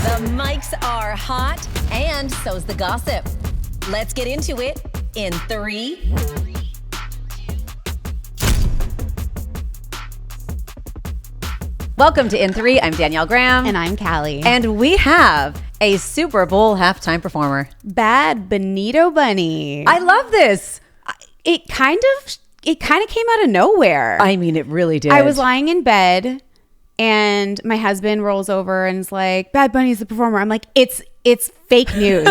The mics are hot, and so's the gossip. Let's get into it in 3. Welcome to In 3. I'm Danielle Graham. And I'm Callie. And we have a Super Bowl halftime performer. Bad Bonito Bunny. I love this. It kind of came out of nowhere. I mean, it really did. I was lying in bed and my husband rolls over and is like, Bad Bunny's the performer. I'm like, it's fake news.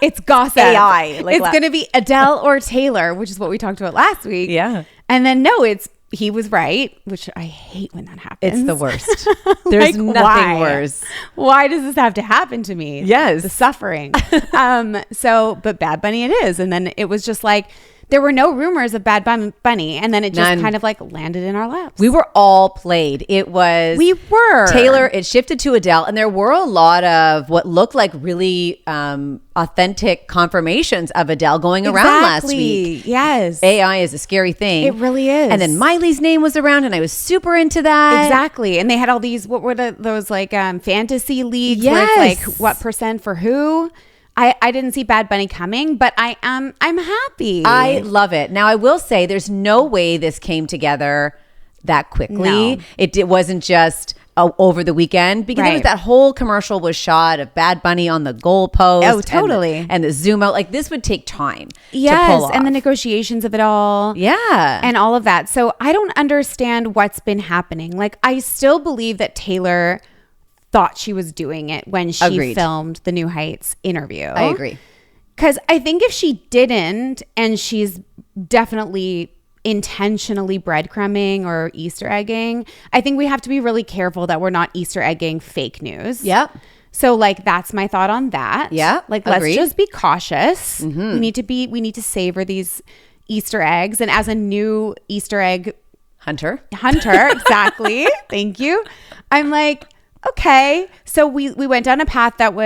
It's gossip. AI. It's going to be Adele or Taylor, which is what we talked about last week. Yeah. And then no, he was right, which I hate when that happens. It's the worst. There's nothing worse. Why does this have to happen to me? Yes. The suffering. But Bad Bunny it is. And then it was just like, there were no rumors of Bad Bunny. And then it just kind of like landed in our laps. We were all played. We were. Taylor, it shifted to Adele. And there were a lot of what looked like really authentic confirmations of Adele going around last week. Yes. AI is a scary thing. It really is. And then Miley's name was around and I was super into that. Exactly. And they had all these, what were those like fantasy leagues? Yes. Where it's like what percent for who? I didn't see Bad Bunny coming, but I'm happy. I love it. Now I will say there's no way this came together that quickly. No. It wasn't just over the weekend because it was that whole commercial was shot of Bad Bunny on the goalpost. Oh, totally. And the zoom out. Like this would take time. Yes, to pull off. and the negotiations of it all. Yeah. And all of that. So I don't understand what's been happening. Like I still believe that Taylor thought she was doing it when she filmed the New Heights interview. I agree. Because I think if she didn't, and she's definitely intentionally breadcrumbing or Easter egging, I think we have to be really careful that we're not Easter egging fake news. Yep. So like that's my thought on that. Yeah. Like let's just be cautious. Mm-hmm. We need to savor these Easter eggs. And as a new Easter egg hunter, exactly. Thank you. I'm like, okay, so we went down a path that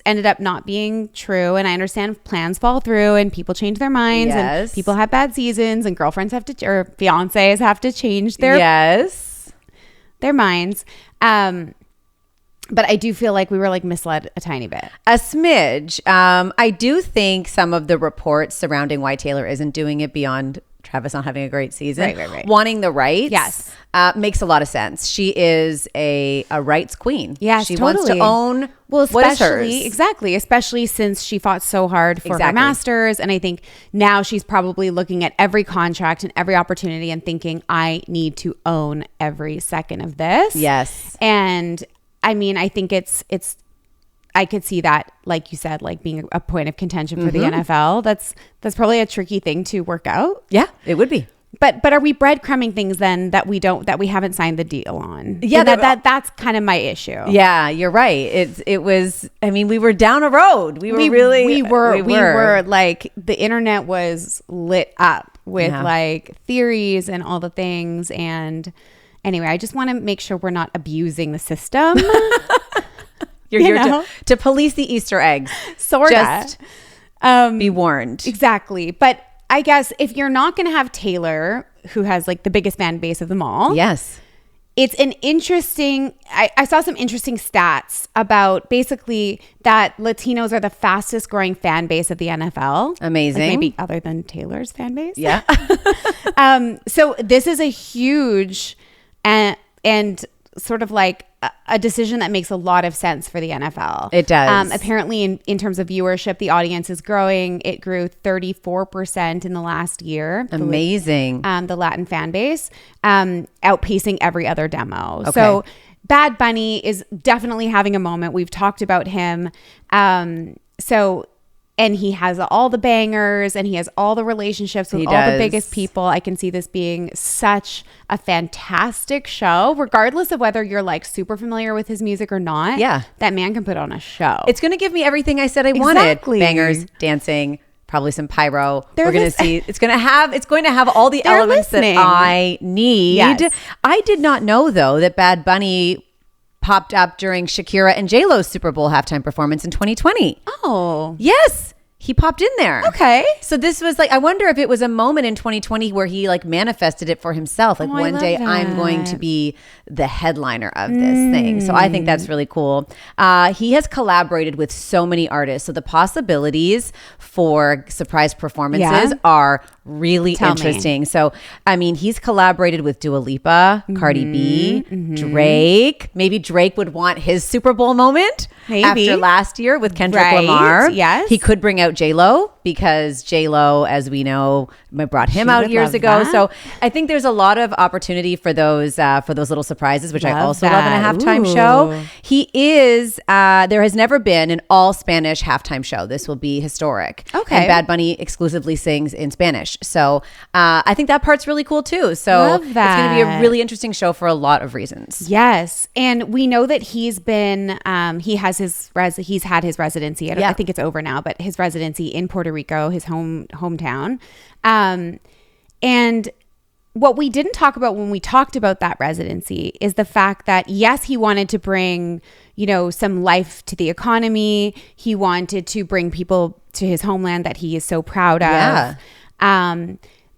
ended up not being true, and I understand plans fall through and people change their minds, and people have bad seasons, and girlfriends have to or fiancés have to change their minds. But I do feel like we were like misled a tiny bit, a smidge. I do think some of the reports surrounding why Taylor isn't doing it beyond Travis not having a great season, wanting the rights, makes a lot of sense. She is a rights queen. Yeah, she wants to own what is hers. Especially since she fought so hard for her masters, and I think now she's probably looking at every contract and every opportunity and thinking, I need to own every second of this. Yes, and I mean, I think it's. I could see that, like you said, like being a point of contention for the NFL. That's probably a tricky thing to work out. Yeah, it would be. But are we breadcrumbing things then that we haven't signed the deal on? Yeah, that's kind of my issue. Yeah, you're right. It was. I mean, we were down a road. We were like the internet was lit up with like theories and all the things. And anyway, I just want to make sure we're not abusing the system. You're here to police the Easter eggs. Sort of. Just be warned. Exactly. But I guess if you're not going to have Taylor, who has like the biggest fan base of them all. Yes. It's an interesting, I saw some interesting stats about basically that Latinos are the fastest growing fan base of the NFL. Amazing. Like maybe other than Taylor's fan base. Yeah. So this is a huge and sort of like a decision that makes a lot of sense for the NFL. It does. Apparently, in terms of viewership, the audience is growing. It grew 34% in the last year. Amazing. The Latin fan base, outpacing every other demo. Okay. So Bad Bunny is definitely having a moment. We've talked about him. And he has all the bangers and he has all the relationships with all the biggest people. I can see this being such a fantastic show, regardless of whether you're like super familiar with his music or not. Yeah. That man can put on a show. It's going to give me everything I said I wanted. Bangers, dancing, probably some pyro. We're going to see, it's going to have all the elements that I need. Yes. I did not know though that Bad Bunny popped up during Shakira and J.Lo's Super Bowl halftime performance in 2020. Oh. Yes. he popped in there. Okay. So this was like, I wonder if it was a moment in 2020 where he like manifested it for himself. Like one day I'm going to be the headliner of this thing. So I think that's really cool. He has collaborated with so many artists. So the possibilities for surprise performances are really interesting. So, I mean, he's collaborated with Dua Lipa, Cardi B, Drake. Maybe Drake would want his Super Bowl moment after last year with Kendrick Lamar. Yes. He could bring out J.Lo because J.Lo, as we know, brought him out years ago. That. So I think there's a lot of opportunity for those little surprises, which I also love in a halftime show. He is, there has never been an all Spanish halftime show. This will be historic. Okay. And Bad Bunny exclusively sings in Spanish. So I think that part's really cool too. So it's going to be a really interesting show for a lot of reasons. Yes. And we know that he's been, he's had his residency. I think it's over now, but his residency in Puerto Rico, his hometown. And what we didn't talk about when we talked about that residency is the fact that, yes, he wanted to bring, some life to the economy. He wanted to bring people to his homeland that he is so proud of.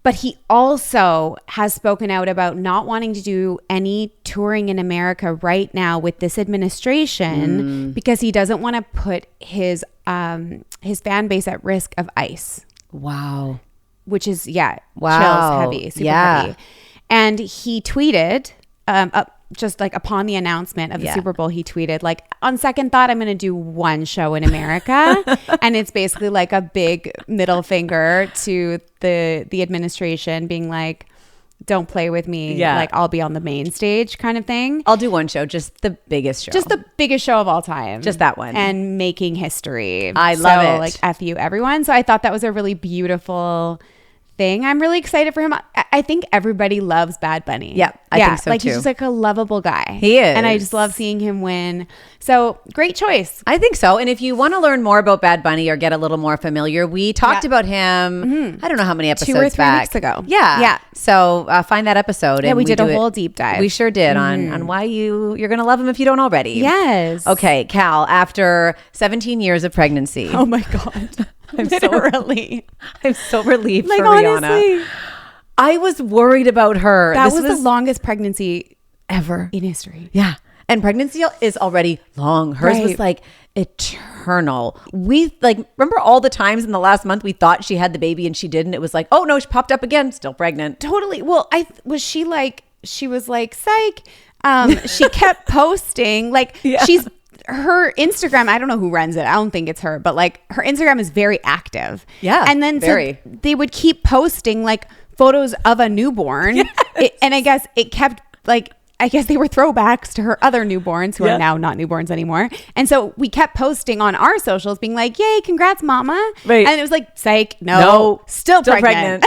But he also has spoken out about not wanting to do any touring in America right now with this administration because he doesn't want to put his fan base at risk of ICE. Wow. Which is, chills heavy, super heavy. And he tweeted, just like upon the announcement of the Super Bowl, he tweeted like, on second thought, I'm going to do one show in America. And it's basically like a big middle finger to the administration being like, don't play with me. Like I'll be on the main stage kind of thing. I'll do one show, just the biggest show. Just the biggest show of all time. Just that one. And making history. I love it. Like F you everyone. So I thought that was a really beautiful thing. I'm really excited for him. I think everybody loves Bad Bunny. Yeah, I think so like too. He's just like a lovable guy. He is. And I just love seeing him win. So great choice. I think so. And if you want to learn more about Bad Bunny or get a little more familiar, we talked about him, I don't know how many episodes 2 or 3 back. weeks ago. Yeah. So find that episode. Yeah, and we did a whole deep dive. We sure did on why you're going to love him if you don't already. Yes. Okay, Cal, after 17 years of pregnancy. Oh my God. I'm so relieved for Rihanna. Honestly, I was worried about her. That was the longest pregnancy ever in history. Yeah. And pregnancy is already long. Hers was like eternal. We remember all the times in the last month we thought she had the baby and she didn't. It was like, oh no, she popped up again, still pregnant. Totally. Well, she was like, psych. She kept posting her Instagram, I don't know who runs it. I don't think it's her, but like her Instagram is very active. Yeah. And then so they would keep posting like photos of a newborn. Yes. And I guess it kept I guess they were throwbacks to her other newborns who are now not newborns anymore. And so we kept posting on our socials being like, yay, congrats, mama. Right. And it was like, psych, no still pregnant.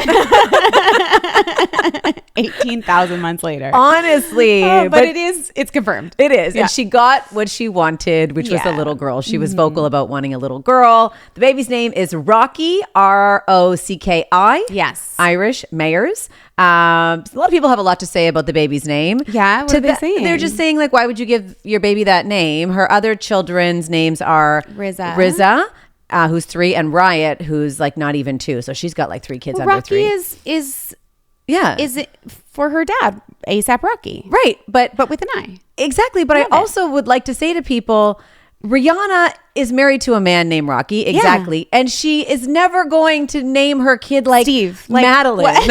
18,000 months later. Honestly. But it's confirmed. It is. Yeah. And she got what she wanted, which was a little girl. She was vocal about wanting a little girl. The baby's name is Rocky, Rocki. Yes. Irish Mayors. A lot of people have a lot to say about the baby's name. Yeah, what are they saying? They're just saying why would you give your baby that name? Her other children's names are Riza, who's 3, and Riot, who's not even 2. So she's got 3 kids under 3. Rocky is it for her dad, ASAP Rocky, right? But with an I. Exactly. But I also would like to say to people, Rihanna is married to a man named Rocky. Exactly. Yeah. And she is never going to name her kid Steve, Madeline.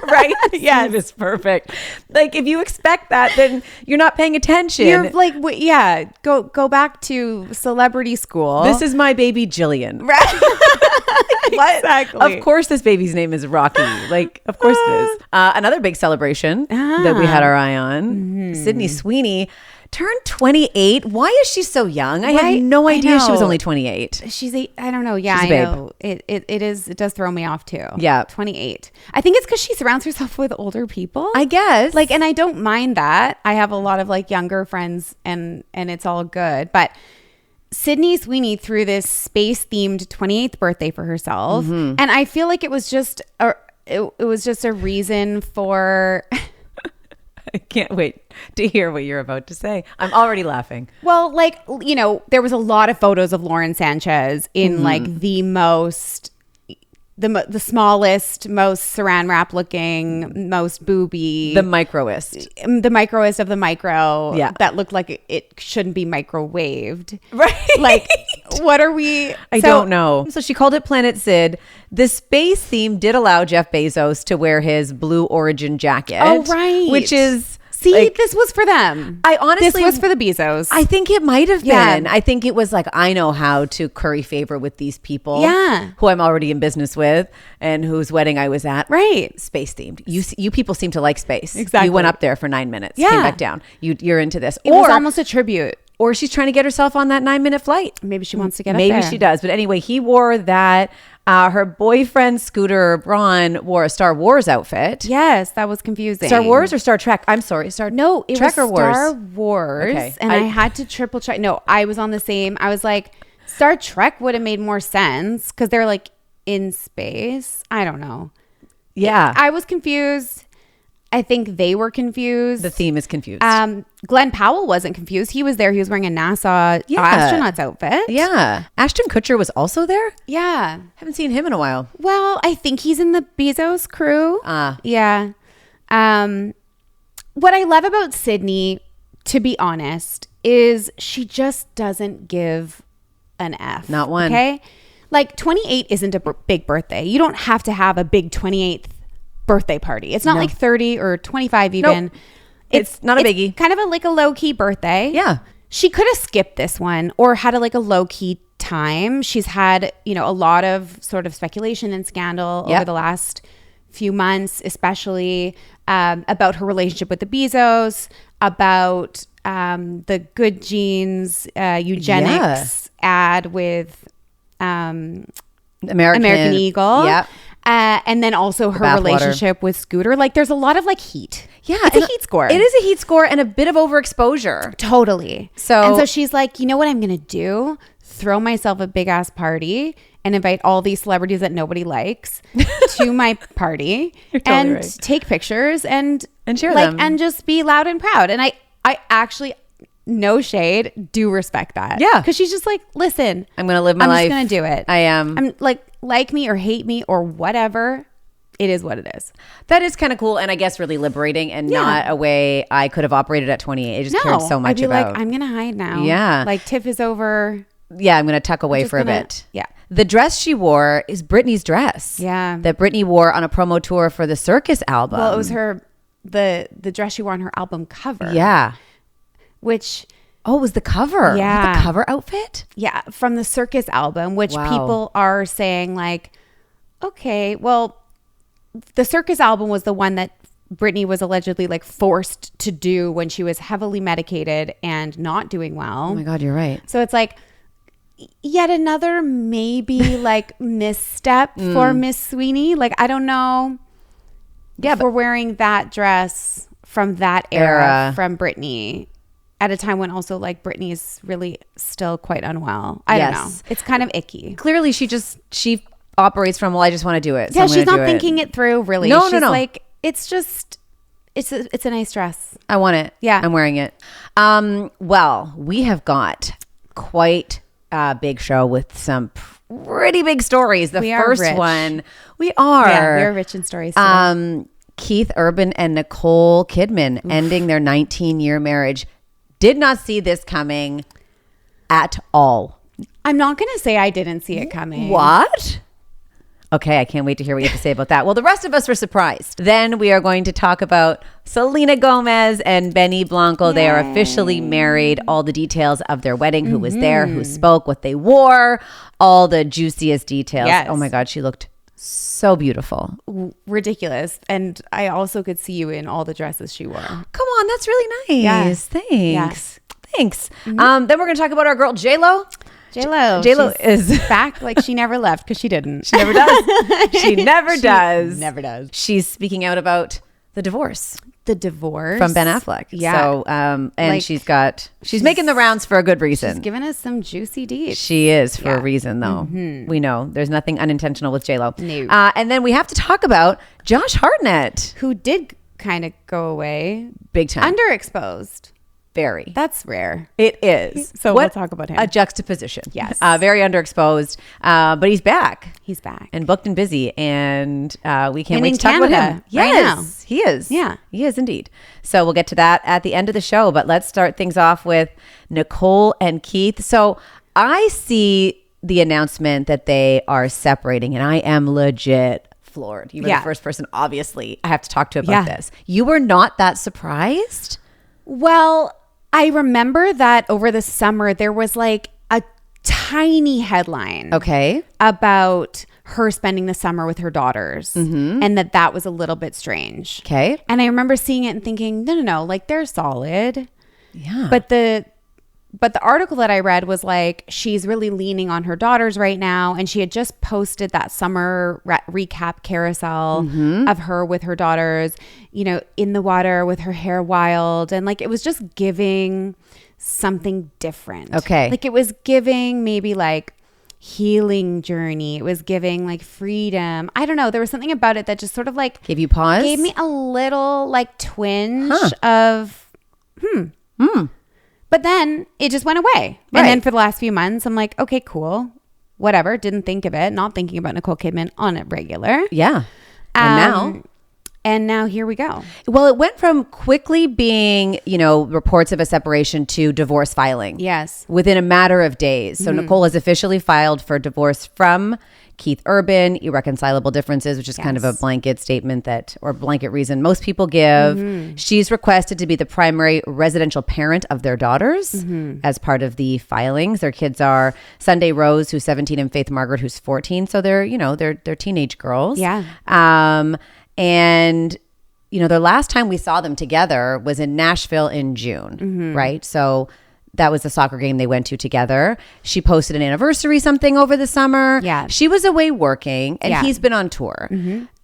Right? Yeah, it's perfect. If you expect that, then you're not paying attention. You're go back to celebrity school. This is my baby Jillian. Right. What? Exactly. Of course this baby's name is Rocky. Of course it is. Another big celebration that we had our eye on. Sydney Sweeney turned 28. Why is she so young? I had no idea she was only 28. She's I don't know. Yeah, I know. It does throw me off too. Yeah. 28. I think it's because she surrounds herself with older people. I guess. And I don't mind that. I have a lot of younger friends and it's all good. But Sydney Sweeney threw this space themed 28th birthday for herself. And I feel like it was just a reason for I can't wait to hear what you're about to say. I'm already laughing. Well, like, you know, there was a lot of photos of Lauren Sanchez in like the smallest, most saran wrap looking, most booby. The microest of the micro. Yeah. That looked like it shouldn't be microwaved. Right. Like, what are we? I don't know. So she called it Planet Sid. The space theme did allow Jeff Bezos to wear his Blue Origin jacket. Oh, right. Which is... See, like, this was for them. This was for the Bezos. I think it might have been. I think it was like, I know how to curry favor with these people. Yeah. Who I'm already in business with and whose wedding I was at. Right. Space themed. You people seem to like space. Exactly. You went up there for 9 minutes. Yeah. Came back down. You're into this. It was almost a tribute. Or she's trying to get herself on that 9-minute flight. Maybe she wants to get up there. Maybe she does. But anyway, he wore that. Her boyfriend, Scooter Braun, wore a Star Wars outfit. Yes, that was confusing. Star Wars or Star Trek? I'm sorry. It Trek was or Wars? Star Wars. Okay. And I had to triple check. No, I was on the same. I was like, Star Trek would have made more sense because they're like in space. I don't know. Yeah. I was confused. I think they were confused. The theme is confused. Glenn Powell wasn't confused. He was there. He was wearing a NASA astronaut's outfit. Yeah. Ashton Kutcher was also there? Yeah. Haven't seen him in a while. Well, I think he's in the Bezos crew. Yeah. What I love about Sydney, to be honest, is she just doesn't give an F. Not one. Okay? Like 28 isn't a big birthday. You don't have to have a big 28th birthday party. It's not like 30 or 25 even. Nope. It's not a biggie. It's kind of like a low-key birthday. Yeah. She could have skipped this one or had a low-key time. She's had, a lot of sort of speculation and scandal over the last few months, especially about her relationship with the Bezos, about the Good Genes eugenics ad with American Eagle. Yeah. And then also her relationship with Scooter. Like, there's a lot of heat. Yeah. It's a heat score. It is a heat score and a bit of overexposure. Totally. So she's like, you know what I'm going to do? Throw myself a big ass party and invite all these celebrities that nobody likes to my party and take pictures and share them and just be loud and proud. And I actually, no shade, do respect that. Yeah. Because she's just like, listen, I'm going to live my life. I'm just going to do it. I am. I'm like me or hate me or whatever. It is what it is. That is kind of cool and I guess really liberating and not a way I could have operated at 28. I just cared so much I'd be about. like, I'm going to hide now. Yeah. Like TIFF is over. Yeah, I'm going to tuck away for a bit. Yeah. The dress she wore is Britney's dress. Yeah. That Britney wore on a promo tour for the Circus album. Well, it was the dress she wore on her album cover. Yeah. Which... Oh, it was the cover. Yeah. The cover outfit? Yeah. From the Circus album, which people are saying okay, well, the Circus album was the one that Britney was allegedly forced to do when she was heavily medicated and not doing well. Oh my God, you're right. So it's yet another maybe misstep for Miss Sweeney. I don't know. Yeah, but we're wearing that dress from that era from Britney at a time when also Britney is really still quite unwell. I don't know. It's kind of icky. Clearly she operates from, I just want to do it. So yeah, she's not thinking it through really. No. It's just, it's a nice dress. I want it. Yeah. I'm wearing it. Well, we have got quite a big show with some pretty big stories. The first one, we are rich in stories today. Keith Urban and Nicole Kidman ending their 19-year marriage. Did not see this coming at all. I'm not going to say I didn't see it coming. What? Okay, I can't wait to hear what you have to say about that. Well, the rest of us were surprised. Then we are going to talk about Selena Gomez and Benny Blanco. Yay. They are officially married. All the details of their wedding, who was there, who spoke, what they wore, all the juiciest details. Yes. Oh my God, she looked so beautiful. Ridiculous. And I also could see you in all the dresses she wore. Come on, that's really nice. Yeah. Thanks. Yeah. Thanks. Then we're going to talk about our girl J.Lo. J.Lo is back she never left because she didn't. She never does. She never does. Never does. She's speaking out about the divorce. The divorce from Ben Affleck. Yeah. So, and she's making the rounds for a good reason. She's giving us some juicy deeds. She is for a reason though. Mm-hmm. We know there's nothing unintentional with J.Lo. No. And then we have to talk about Josh Hartnett, who did kind of go away. Big time. Underexposed. Very. That's rare. It is. So we'll talk about him. A juxtaposition. Yes. Very underexposed. But he's back. He's back. And booked and busy. And we can't and wait in to talk Canada about him. Yes. Right now. He is. Yeah. He is indeed. So we'll get to that at the end of the show. But let's start things off with Nicole and Keith. So I see the announcement that they are separating. And I am legit floored. You were the first person, obviously, I have to talk to about this. You were not that surprised? Well, I remember that over the summer, there was like a tiny headline about her spending the summer with her daughters and that was a little bit strange. Okay. And I remember seeing it and thinking, no, like they're solid. Yeah. But the article that I read was like, she's really leaning on her daughters right now. And she had just posted that summer recap carousel of her with her daughters, you know, in the water with her hair wild. And like, it was just giving something different. Okay. Like it was giving maybe like healing journey. It was giving like freedom. I don't know. There was something about it that just sort of like gave you pause, gave me a little like twinge of, But then it just went away. Right. And then for the last few months, I'm like, okay, cool. Whatever. Didn't think of it. Not thinking about Nicole Kidman on a regular. Yeah. And now here we go. Well, it went from quickly being, you know, reports of a separation to divorce filing. Yes. Within a matter of days. So Nicole has officially filed for divorce from Keith Urban, irreconcilable differences, which is kind of a blanket statement or blanket reason most people give. She's requested to be the primary residential parent of their daughters as part of the filings. Their kids are Sunday Rose, who's 17, and Faith Margaret, who's 14. So they're, you know, they're teenage girls. Yeah. And, you know, the last time we saw them together was in Nashville in June, right? So that was the soccer game they went to together. She posted an anniversary something over the summer. Yeah. She was away working and he's been on tour.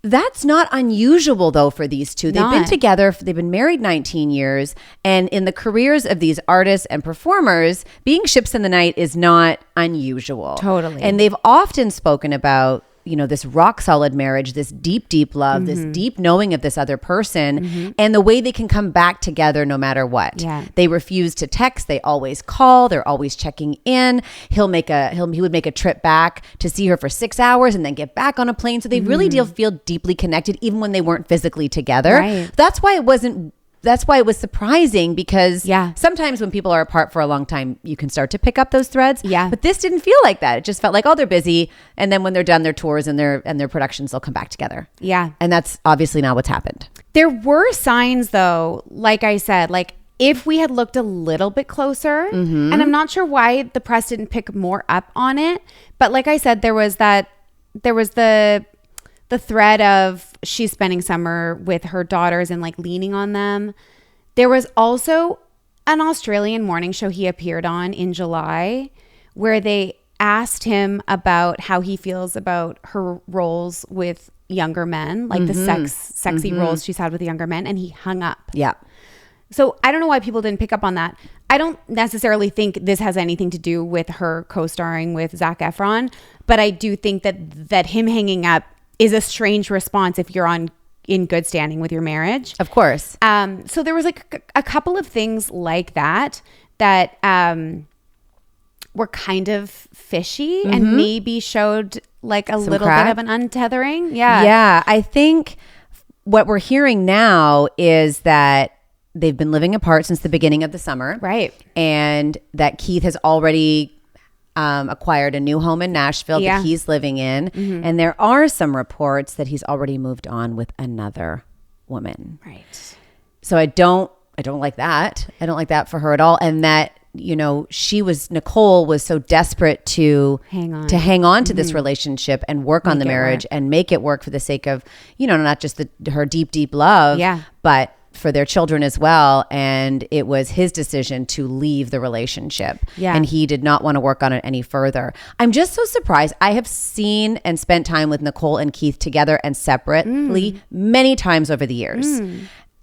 That's not unusual though for these two. They've been together. They've been married 19 years. And in the careers of these artists and performers, being ships in the night is not unusual. Totally. And they've often spoken about, you know, this rock solid marriage, this deep, deep love, this deep knowing of this other person and the way they can come back together no matter what. Yeah. They refuse to text. They always call. They're always checking in. He would make a trip back to see her for 6 hours and then get back on a plane. So they really feel deeply connected even when they weren't physically together. Right. That's why it was surprising because sometimes when people are apart for a long time, you can start to pick up those threads. Yeah. But this didn't feel like that. It just felt like, oh, they're busy. And then when they're done their tours and their productions, they'll come back together. Yeah. And that's obviously not what's happened. There were signs though, like I said, like if we had looked a little bit closer, and I'm not sure why the press didn't pick more up on it. But like I said, there was the thread of she's spending summer with her daughters and like leaning on them. There was also an Australian morning show he appeared on in July where they asked him about how he feels about her roles with younger men, like the sexy roles she's had with younger men, and he hung up. Yeah. So I don't know why people didn't pick up on that. I don't necessarily think this has anything to do with her co-starring with Zac Efron, but I do think that him hanging up is a strange response if you're in good standing with your marriage. Of course. So there was like a couple of things like that were kind of fishy and maybe showed like a little bit of an untethering. Yeah. Yeah. I think what we're hearing now is that they've been living apart since the beginning of the summer. Right. And that Keith has already acquired a new home in Nashville that he's living in. And there are some reports that he's already moved on with another woman. Right. So I don't like that. I don't like that for her at all. And that, you know, Nicole was so desperate to hang on to this relationship and work on the marriage and make it work for the sake of, you know, not just her deep, deep love, but for their children as well. And it was his decision to leave the relationship. Yeah. And he did not want to work on it any further. I'm just so surprised. I have seen and spent time with Nicole and Keith together and separately many times over the years.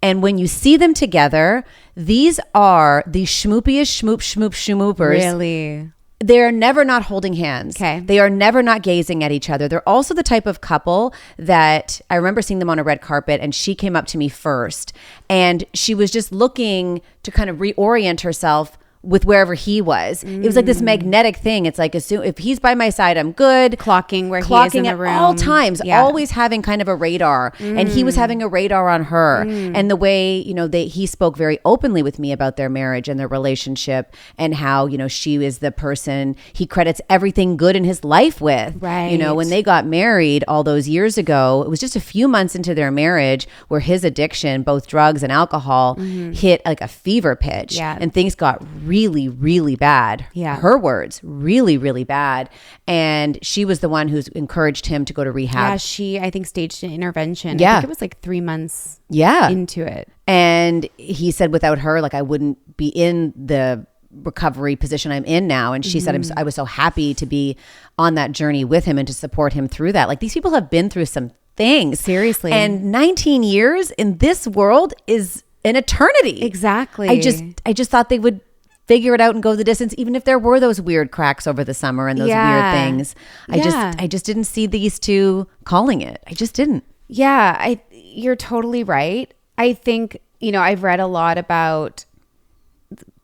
And when you see them together, these are the schmoopiest schmoopers. Really? They're never not holding hands. Okay. They are never not gazing at each other. They're also the type of couple that I remember seeing them on a red carpet, and she came up to me first, and she was just looking to kind of reorient herself with wherever he was. It was like this magnetic thing. It's like, if he's by my side, I'm good. Clocking where he is in the room. At all times, always having kind of a radar. And he was having a radar on her. And the way, he spoke very openly with me about their marriage and their relationship, and how, she is the person he credits everything good in his life with. Right. When they got married all those years ago, it was just a few months into their marriage where his addiction, both drugs and alcohol, hit like a fever pitch. Yeah. And things got really, really bad. Yeah. Her words, really, really bad. And she was the one who's encouraged him to go to rehab. Yeah, she, I think, staged an intervention. Yeah. I think it was like 3 months into it. And he said without her, like, I wouldn't be in the recovery position I'm in now. And she said, I was so happy to be on that journey with him and to support him through that. Like, these people have been through some things. Seriously. And 19 years in this world is an eternity. Exactly. I just thought they would figure it out and go the distance, even if there were those weird cracks over the summer and those weird things. I just didn't see these two calling it. I just didn't. Yeah, you're totally right. I think, I've read a lot about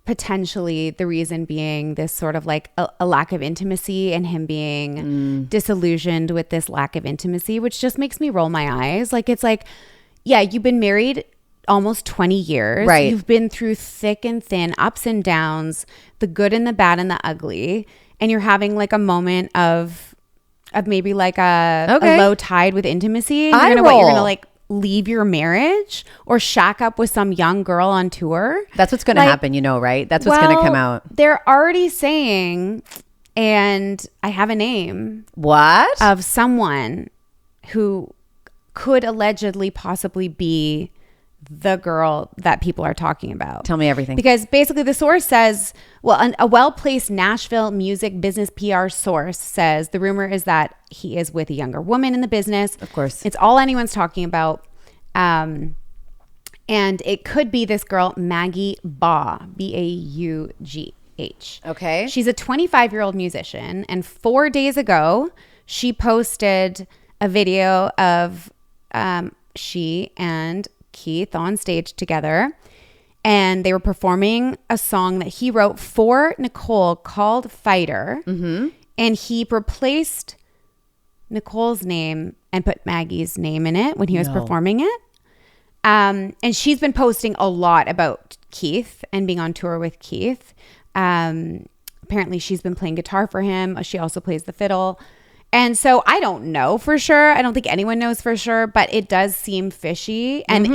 potentially the reason being this sort of like a lack of intimacy, and him being disillusioned with this lack of intimacy, which just makes me roll my eyes. Like, it's like, yeah, you've been married almost 20 years. Right. You've been through thick and thin, ups and downs, the good and the bad and the ugly. And you're having like a moment of maybe like a low tide with intimacy. You're going to like leave your marriage or shack up with some young girl on tour. That's what's going to happen, right? That's what's going to come out. They're already saying, and I have a name. What? Of someone who could allegedly possibly be the girl that people are talking about. Tell me everything. Because basically the source says, a well-placed Nashville music business PR source says the rumor is that he is with a younger woman in the business. Of course. It's all anyone's talking about. And it could be this girl, Maggie Baugh, Baugh. Okay. She's a 25-year-old musician. And 4 days ago, she posted a video of she and Keith on stage together, and they were performing a song that he wrote for Nicole called Fighter. And he replaced Nicole's name and put Maggie's name in it when he was performing it. And she's been posting a lot about Keith and being on tour with Keith. Apparently she's been playing guitar for him. She also plays the fiddle. And so I don't know for sure. I don't think anyone knows for sure, but it does seem fishy. And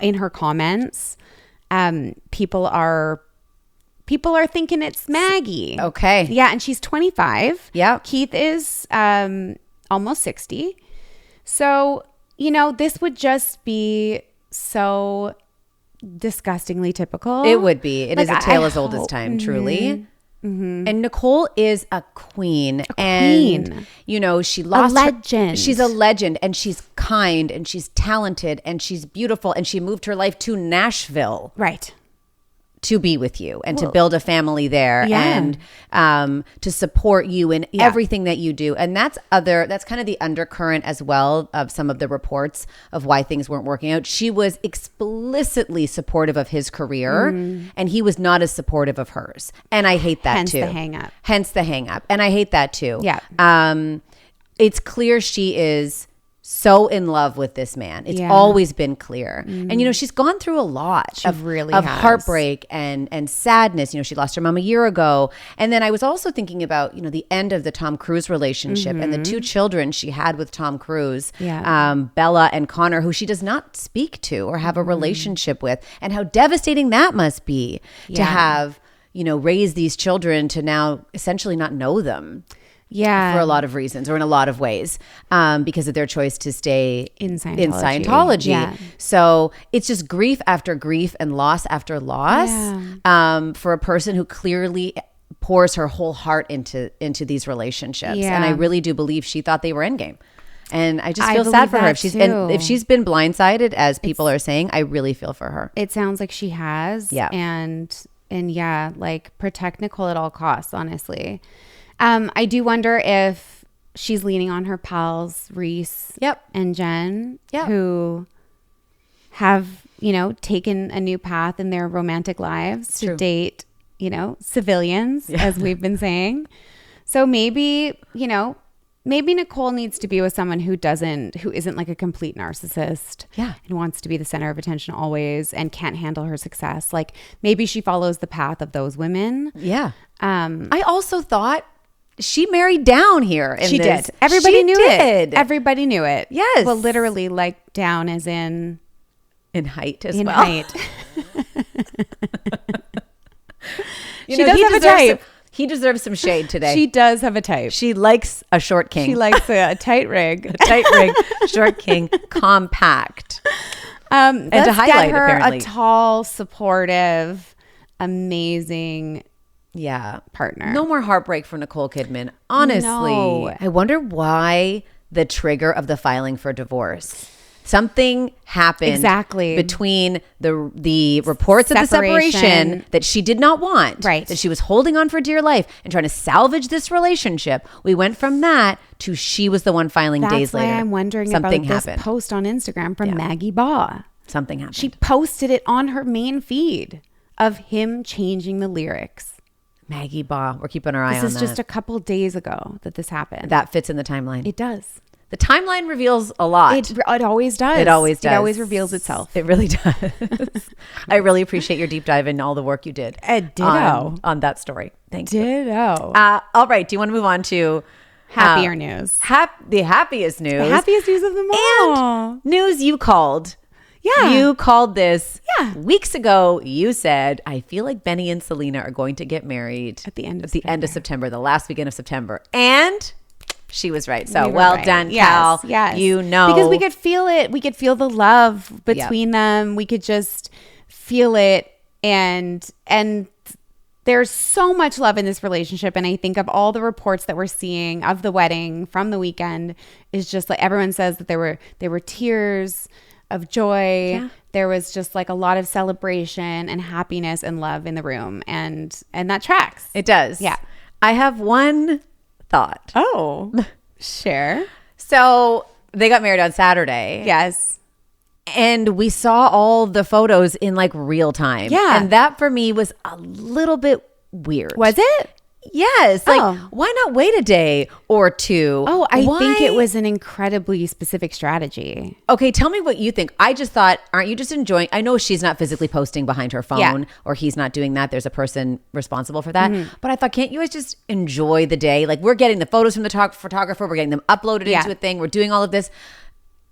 in her comments, people are thinking it's Maggie. Okay. Yeah, and she's 25. Yeah. Keith is almost 60. So, this would just be so disgustingly typical. It would be. It is a tale as old as time, truly. And Nicole is a queen. And, she lost a legend. She's a legend, and she's kind, and she's talented, and she's beautiful, and she moved her life to Nashville. Right. To be with you and to build a family there and to support you in everything that you do. And that's kind of the undercurrent as well of some of the reports of why things weren't working out. She was explicitly supportive of his career and he was not as supportive of hers. And I hate that too. Hence the hang up. And I hate that too. Yeah. It's clear she is so in love with this man. It's always been clear. And, she's gone through a lot of heartbreak and sadness. She lost her mom a year ago. And then I was also thinking about, the end of the Tom Cruise relationship and the two children she had with Tom Cruise, Bella and Connor, who she does not speak to or have a relationship with, and how devastating that must be to have, raise these children to now essentially not know them. Yeah. For a lot of reasons or in a lot of ways because of their choice to stay in Scientology. Yeah. So it's just grief after grief and loss after loss for a person who clearly pours her whole heart into these relationships. Yeah. And I really do believe she thought they were endgame. And I just feel sad for her. If she's been blindsided, as people are saying, I really feel for her. It sounds like she has. Yeah. And yeah, like protect Nicole at all costs, honestly. I do wonder if she's leaning on her pals, Reese and Jen, who have, taken a new path in their romantic lives to date, civilians, as we've been saying. So maybe Nicole needs to be with someone who isn't like a complete narcissist and wants to be the center of attention always and can't handle her success. Like maybe she follows the path of those women. Yeah. I also thought she married down here. She did. Everybody knew it. Everybody knew it. Yes. Well, literally like down as in height as well. In height. She does have a type. He deserves some shade today. She does have a type. She likes a short king. She likes a tight rig. A tight rig, short king, compact. And to highlight, get her apparently a tall, supportive, amazing partner. No more heartbreak for Nicole Kidman. Honestly, no. I wonder why the trigger of the filing for divorce. Something happened between the reports of the separation that she did not want, that she was holding on for dear life and trying to salvage this relationship. We went from that to she was the one filing days later. That's why I'm wondering something about happened. This post on Instagram from Maggie Baugh. Something happened. She posted it on her main feed of him changing the lyrics. Maggie Baugh. We're keeping our eye on that. This is just a couple days ago that this happened. That fits in the timeline. It does. The timeline reveals a lot. It always does. It always does. It always reveals itself. It really does. I really appreciate your deep dive and all the work you did. Ditto. On that story. Thank you. Ditto. All right. Do you want to move on to happier news? The happiest news. The happiest news of them all. And news you called. Yeah. You called this weeks ago. You said, I feel like Benny and Selena are going to get married at the end of September, the last weekend of September. And she was right. So well done, Cal. Yes. Because we could feel it. We could feel the love between them. We could just feel it. And there's so much love in this relationship. And I think of all the reports that we're seeing of the wedding from the weekend is just like everyone says that there were tears of joy. Yeah. There was just like a lot of celebration and happiness and love in the room. And that tracks. It does. Yeah. I have one thought. Oh, share. So they got married on Saturday. Yes. And we saw all the photos in like real time. Yeah. And that for me was a little bit weird. Was it? Yes. Like, why not wait a day or two? Oh, I think it was an incredibly specific strategy. Okay, tell me what you think. I just thought, aren't you just enjoying? I know she's not physically posting behind her phone or he's not doing that. There's a person responsible for that. Mm-hmm. But I thought, can't you guys just enjoy the day? Like, we're getting the photos from the photographer. We're getting them uploaded into a thing. We're doing all of this.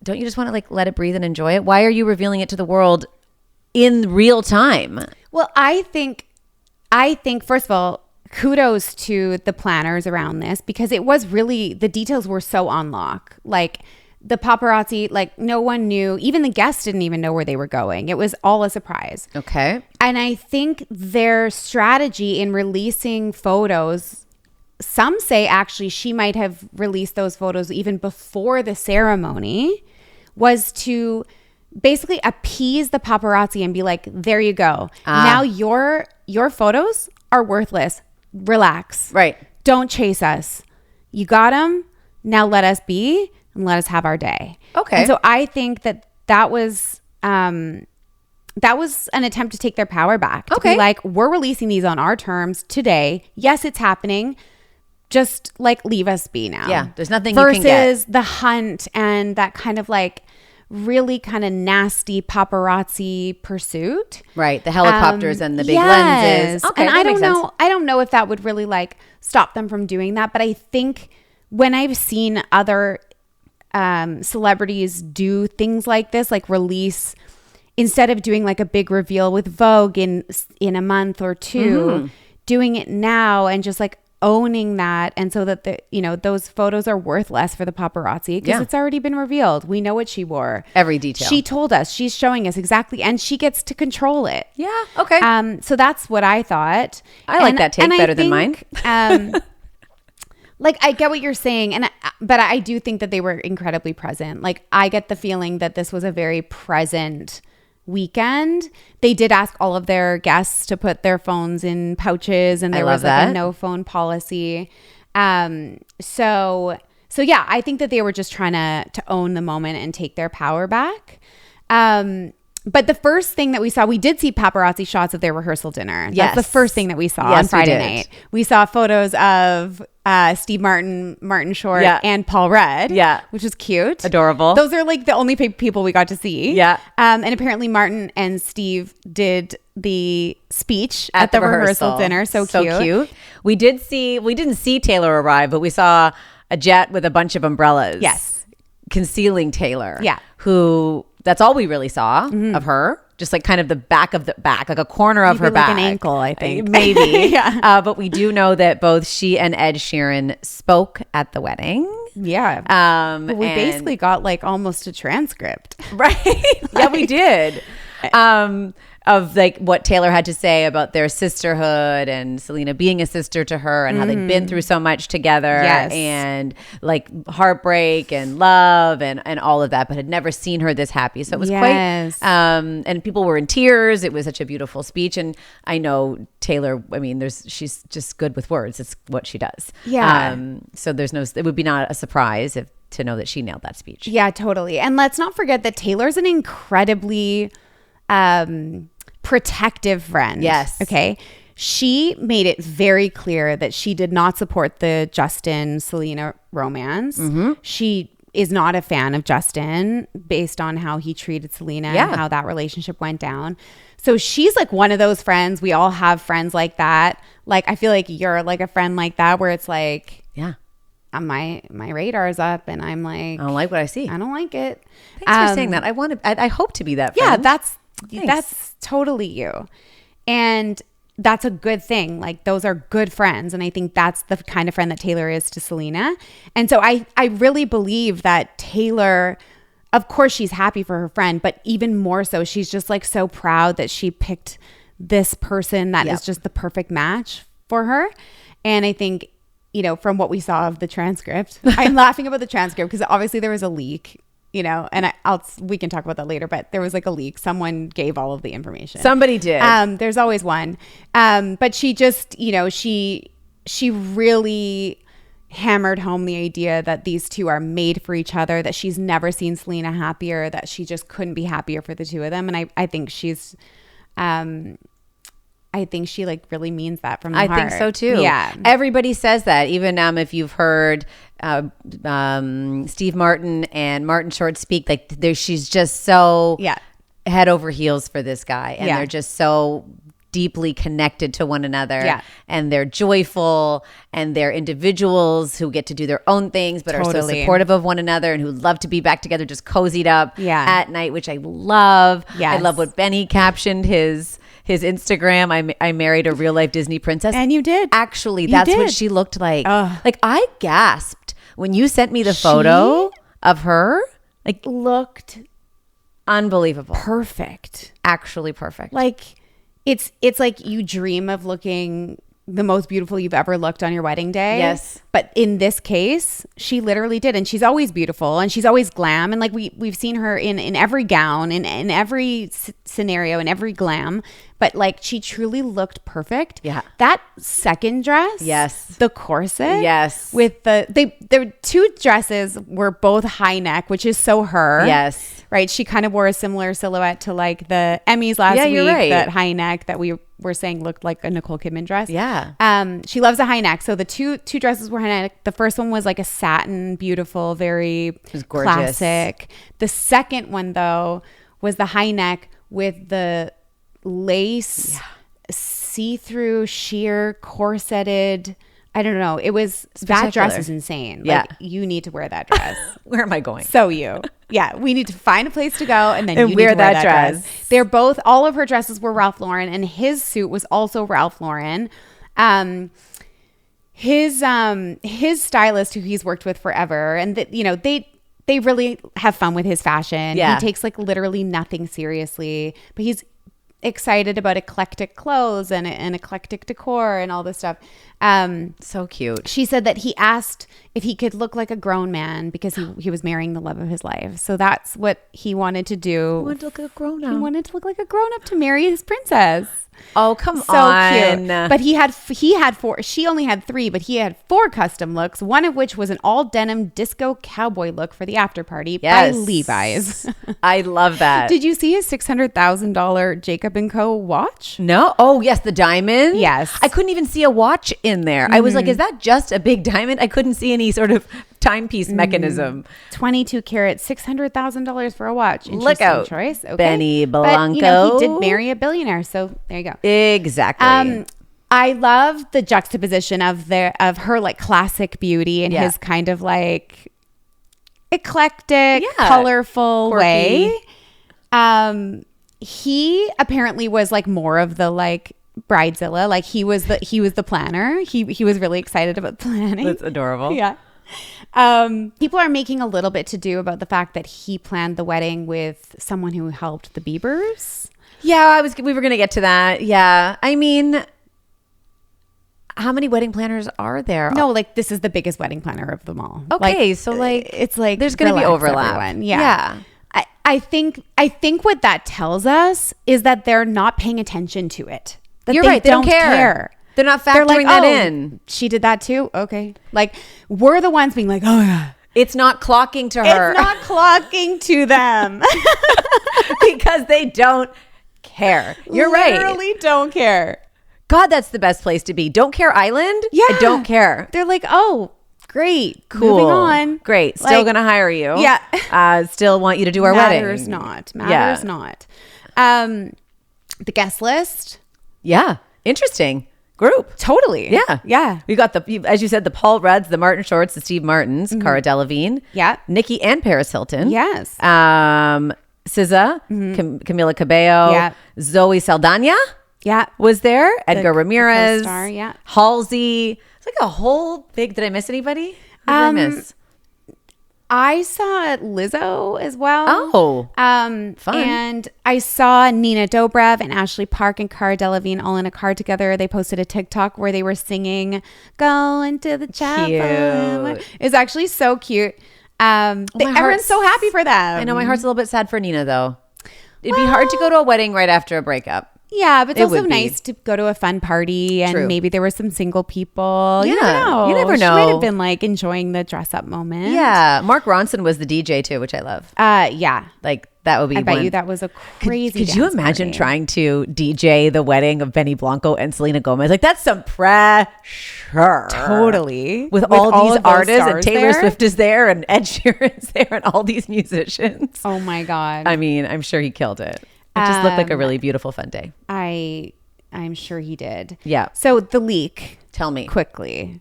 Don't you just want to like let it breathe and enjoy it? Why are you revealing it to the world in real time? Well, I think first of all, kudos to the planners around this because it was really, the details were so on lock. Like the paparazzi, like no one knew, even the guests didn't even know where they were going. It was all a surprise. Okay. And I think their strategy in releasing photos, some say actually she might have released those photos even before the ceremony, was to basically appease the paparazzi and be like, there you go. Now your photos are worthless. Relax. Right. Don't chase us. You got them. Now let us be and let us have our day. Okay. And so I think that was an attempt to take their power back. To be like, we're releasing these on our terms today. Yes, it's happening. Just like leave us be now. Yeah. There's nothing you can get. Versus the hunt and that kind of like really kind of nasty paparazzi pursuit. Right. The helicopters and the big lenses. Okay. And I don't know if that would really like stop them from doing that. But I think when I've seen other celebrities do things like this, like release, instead of doing like a big reveal with Vogue in a month or two, doing it now and just like owning that, and so that those photos are worth less for the paparazzi because it's already been revealed. We know what she wore, every detail. She told us, she's showing us exactly, and she gets to control it. Yeah. Okay. So that's what I thought. I like that take better than mine. Like I get what you're saying, but I do think that they were incredibly present. Like I get the feeling that this was a very present weekend, they did ask all of their guests to put their phones in pouches, and there was like a no phone policy. So yeah, I think that they were just trying to own the moment and take their power back. But the first thing that we saw, we did see paparazzi shots of their rehearsal dinner. That's the first thing that we saw on Friday night. We saw photos of Steve Martin Short and Paul Rudd, which is cute. Adorable. Those are like the only people we got to see. Yeah. And apparently Martin and Steve did the speech at the rehearsal dinner. So cute. We didn't see Taylor arrive, but we saw a jet with a bunch of umbrellas. Yes. Concealing Taylor. Yeah. Who, that's all we really saw of her. Just like kind of the back of the back, like a corner of her back. Like an ankle, I think. Maybe. But we do know that both she and Ed Sheeran spoke at the wedding. Yeah. But we basically got like almost a transcript. Right. Yeah, we did. Of like what Taylor had to say about their sisterhood and Selena being a sister to her and how they've been through so much together and like heartbreak and love and all of that, but had never seen her this happy. So it was quite, and people were in tears. It was such a beautiful speech. And I know Taylor, I mean, she's just good with words. It's what she does. Yeah. So it would be not a surprise to know that she nailed that speech. Yeah, totally. And let's not forget that Taylor's an incredibly protective friend. Yes. Okay. She made it very clear that she did not support the Justin Selena romance. She is not a fan of Justin based on how he treated Selena and how that relationship went down. So she's like one of those friends. We all have friends like that. Like, I feel like you're like a friend like that where it's like, my radar is up and I'm like, I don't like what I see. I don't like it. Thanks for saying that. I hope to be that friend. Yeah, that's totally you. And that's a good thing. Like, those are good friends. And I think that's the kind of friend that Taylor is to Selena. And so I really believe that Taylor, of course, she's happy for her friend, but even more so, she's just like so proud that she picked this person that is just the perfect match for her. And I think, from what we saw of the transcript, I'm laughing about the transcript because obviously there was a leak. And we can talk about that later, but there was like a leak. Someone gave all of the information. Somebody did. There's always one. But she just, she really hammered home the idea that these two are made for each other, that she's never seen Selena happier, that she just couldn't be happier for the two of them. And I think she's, I think she like really means that from the heart. I think so too. Yeah. Everybody says that. Even if you've heard Steve Martin and Martin Short speak, like she's just so head over heels for this guy. And they're just so deeply connected to one another. Yeah. And they're joyful and they're individuals who get to do their own things, but are so supportive of one another and who love to be back together, just cozied up at night, which I love. Yes. I love what Benny captioned his Instagram. I married a real life Disney princess. And you did. Actually, that's what she looked like. Like, I gasped when you sent me the photo of her. Like, looked unbelievable. Perfect. Actually perfect. Like, it's like you dream of looking the most beautiful you've ever looked on your wedding day. Yes. But in this case, she literally did. And she's always beautiful and she's always glam. And like we've seen her in every gown, in every scenario, in every glam. But like she truly looked perfect. Yeah. That second dress. Yes. The corset. Yes. With the two dresses were both high neck, which is so her. Yes. Right. She kind of wore a similar silhouette to like the Emmys last week. You're right. That high neck that we were saying looked like a Nicole Kidman dress. Yeah. She loves a high neck. So the two dresses were high neck. The first one was like a satin, beautiful, very classic. The second one though was the high neck with the lace, see-through, sheer, corseted. I don't know. It was that dress is insane. Like, you need to wear that dress. Where am I going? So we need to find a place to go and then you wear that dress. They're all of her dresses were Ralph Lauren and his suit was also Ralph Lauren. His stylist who he's worked with forever, and they really have fun with his fashion. He takes like literally nothing seriously, but he's excited about eclectic clothes and eclectic decor and all this stuff. So cute. She said that he asked if he could look like a grown man because he was marrying the love of his life. So that's what he wanted to do. He wanted to look like a grown-up. He wanted to look like a grown-up to marry his princess. Oh, come on. So cute. But he had 4. She only had 3, but he had 4 custom looks, one of which was an all denim disco cowboy look for the after party by Levi's. I love that. Did you see his $600,000 Jacob & Co. watch? No. Oh, yes. The diamond. Yes. I couldn't even see a watch in there. I was like, is that just a big diamond? I couldn't see any sort of timepiece mechanism. 22 karat, $600,000 for a watch. Look out. Choice. Okay. Benny Blanco. But, he did marry a billionaire. So there you go. Exactly. I love the juxtaposition of her like classic beauty and his kind of like eclectic, colorful quirky way. He apparently was like more of the like bridezilla. Like he was the planner. He was really excited about planning. That's adorable. Yeah. People are making a little bit to do about the fact that he planned the wedding with someone who helped the Biebers. Yeah, we were going to get to that. Yeah. I mean, how many wedding planners are there? No, like this is the biggest wedding planner of them all. Okay, like, so like it's like there's going to be overlap. Everyone. Yeah. I think what that tells us is that they're not paying attention to it. That You're right. They don't care. They're not factoring that in. She did that too. Okay. Like we're the ones being like, oh yeah. It's not clocking to her. It's not clocking to them. Because they don't care. You're right. Literally don't care. God, that's the best place to be. Don't care island? Yeah. I don't care. They're like, oh, great. Cool. Moving on. Great. Still going to hire you. Yeah. Still want you to do our wedding. Matters not. Not. The guest list. Yeah. Interesting. Group. Totally. Yeah. Yeah. We got as you said, the Paul Rudds, the Martin Shorts, the Steve Martins, Cara Delevingne. Yeah. Nikki and Paris Hilton. Yes. SZA, Camila Cabello, Zoe Saldana. Yeah. Was there. Edgar Ramirez. Co-star, yeah. Halsey. It's like a whole big, did I miss anybody? Who did I miss? I saw Lizzo as well. Oh, fun. And I saw Nina Dobrev and Ashley Park and Cara Delevingne all in a car together. They posted a TikTok where they were singing "Going to the Chapel." It's actually so cute. Everyone's so happy for them. I know my heart's a little bit sad for Nina though. It'd be hard to go to a wedding right after a breakup. Yeah, but it's also nice to go to a fun party and maybe there were some single people. Yeah, you never know. She might have been like enjoying the dress up moment. Yeah, Mark Ronson was the DJ too, which I love. Yeah, like that would be. I bet you that was a crazy. Could you imagine trying to DJ the wedding of Benny Blanco and Selena Gomez? Like that's some pressure. Totally. With all these artists and Taylor Swift is there and Ed Sheeran's there and all these musicians. Oh my God. I mean, I'm sure he killed it. It just looked like a really beautiful, fun day. I'm sure he did. Yeah. So the leak. Tell me. Quickly.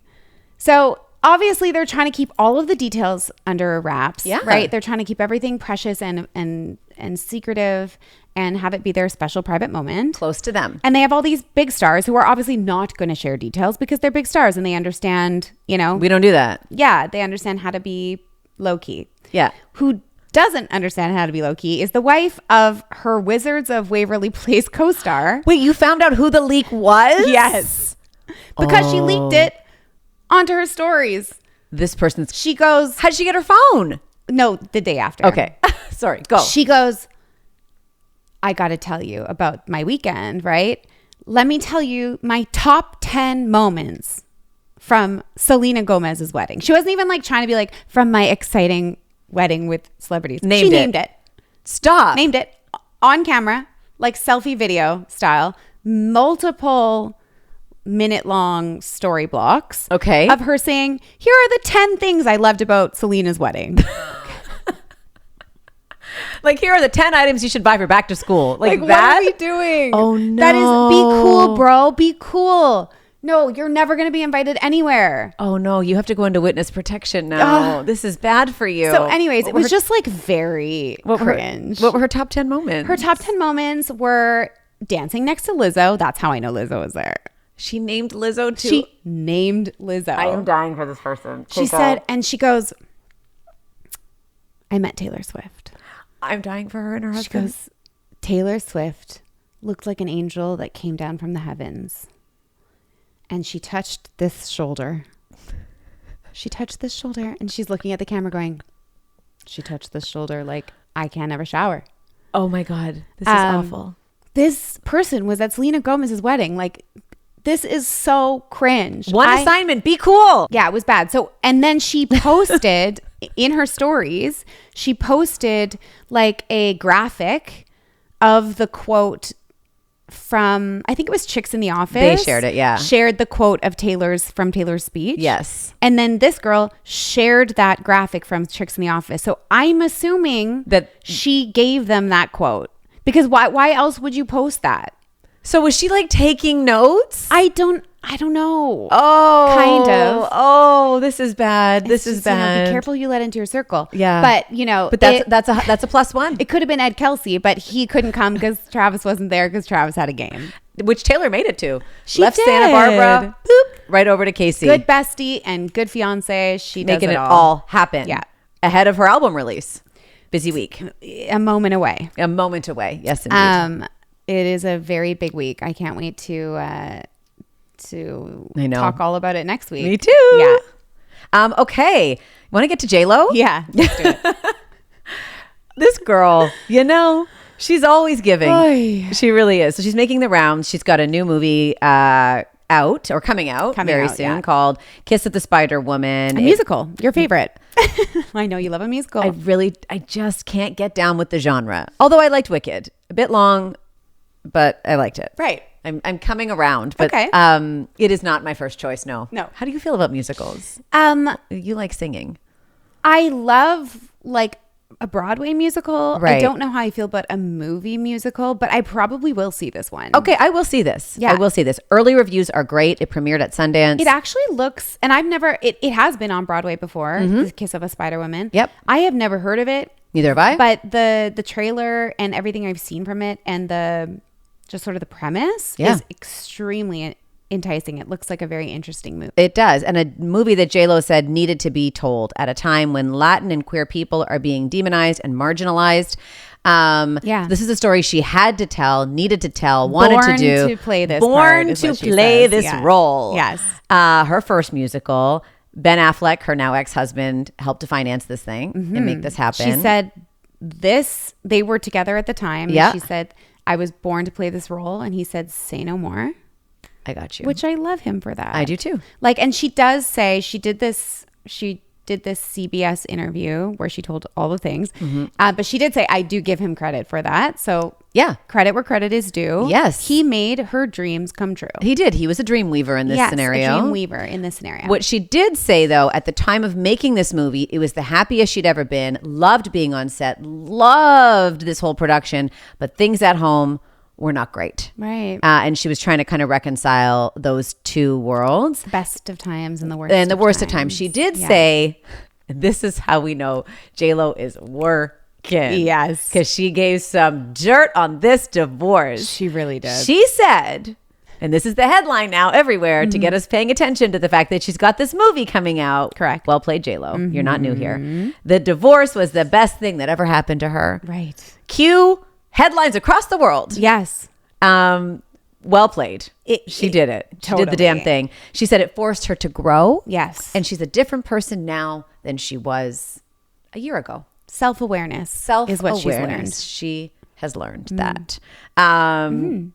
So obviously they're trying to keep all of the details under wraps. Yeah. Right? They're trying to keep everything precious and secretive and have it be their special private moment. Close to them. And they have all these big stars who are obviously not going to share details because they're big stars and they understand, We don't do that. Yeah. They understand how to be low key. Yeah. Who doesn't understand how to be low-key is the wife of her Wizards of Waverly Place co-star. Wait, you found out who the leak was? Yes. Because she leaked it onto her stories. This person's... She goes... How did she get her phone? No, the day after. Okay. Sorry, go. She goes, I got to tell you about my weekend, right? Let me tell you my top 10 moments from Selena Gomez's wedding. She wasn't even like trying to be like, from my exciting wedding with celebrities. She named it. Stop. Named it on camera, like selfie video style, multiple minute long story blocks. Okay. Of her saying, here are the 10 things I loved about Selena's wedding. Like, here are the 10 items you should buy for back to school. Like that? What are we doing? Oh, no. That is, be cool, bro. Be cool. No, you're never going to be invited anywhere. Oh, no. You have to go into witness protection now. This is bad for you. So anyways, it was just like very cringe. What were her top 10 moments? Her top 10 moments were dancing next to Lizzo. That's how I know Lizzo was there. She named Lizzo too. She named Lizzo. I am dying for this person. She said, and she goes, I met Taylor Swift. I'm dying for her and her husband. She goes, Taylor Swift looked like an angel that came down from the heavens. And she touched this shoulder. She touched this shoulder, and she's looking at the camera going, she touched this shoulder like I can't ever shower. Oh my God. This is awful. This person was at Selena Gomez's wedding. Like, this is so cringe. One assignment, be cool. Yeah, it was bad. So, and then she posted in her stories, she posted like a graphic of the quote from, I think it was Chicks in the Office. They shared it, yeah. Shared the quote of Taylor's speech. Yes. And then this girl shared that graphic from Chicks in the Office. So I'm assuming that she gave them that quote. Because why else would you post that? So was she like taking notes? I don't know. Oh, kind of. Oh, this is bad. This is bad. Be careful you let into your circle. Yeah. But but that's a plus one. It could have been Ed Kelsey, but he couldn't come because Travis wasn't there because Travis had a game. Which Taylor made it to. She left did. Santa Barbara, boop, right over to Casey. Good bestie and good fiance. She making does it all happen. Yeah. Ahead of her album release. Busy week. A moment away. A moment away. Yes, indeed. It is a very big week. I can't wait to talk all about it next week. Me too. Yeah. Okay. Want to get to J.Lo? Yeah. Let's do it. This girl, she's always giving. Oy. She really is. So she's making the rounds. She's got a new movie coming out very soon called Kiss of the Spider Woman. A musical. Your favorite. I know you love a musical. I just can't get down with the genre. Although I liked Wicked. A bit long, but I liked it. Right. I'm coming around, but okay. It is not my first choice. No. How do you feel about musicals? You like singing. I love like a Broadway musical. Right. I don't know how I feel about a movie musical, but I probably will see this one. Okay, I will see this. Yeah. I will see this. Early reviews are great. It premiered at Sundance. It actually looks, and it has been on Broadway before, The Kiss of a Spider Woman. Yep. I have never heard of it. Neither have I. But the trailer and everything I've seen from it and just sort of the premise is extremely enticing. It looks like a very interesting movie. It does. And a movie that J.Lo said needed to be told at a time when Latin and queer people are being demonized and marginalized. This is a story she had to tell, needed to tell, wanted to do. Born to play this role. Yes. Her first musical, Ben Affleck, her now ex-husband, helped to finance this thing and make this happen. She said they were together at the time. Yeah. She said, I was born to play this role. And he said, say no more. I got you. Which I love him for that. I do too. Like, and she does say she did this CBS interview where she told all the things. But she did say, I do give him credit for that. So yeah, credit where credit is due. Yes. He made her dreams come true. He did. He was a dream weaver in this scenario. A dream weaver in this scenario. What she did say though, at the time of making this movie, it was the happiest she'd ever been, loved being on set, loved this whole production, but things at home were not great. Right. And she was trying to kind of reconcile those two worlds. The best of times and the worst of times. She did say, and this is how we know J.Lo is working. Yes. Because she gave some dirt on this divorce. She really did. She said, and this is the headline now everywhere to get us paying attention to the fact that she's got this movie coming out. Correct. Well played, J.Lo. You're not new here. The divorce was the best thing that ever happened to her. Right. Cue headlines across the world. Yes. Well played. She did it. She did the damn thing. She said it forced her to grow. Yes. And she's a different person now than she was a year ago. Self-awareness is what she's learned. She has learned that.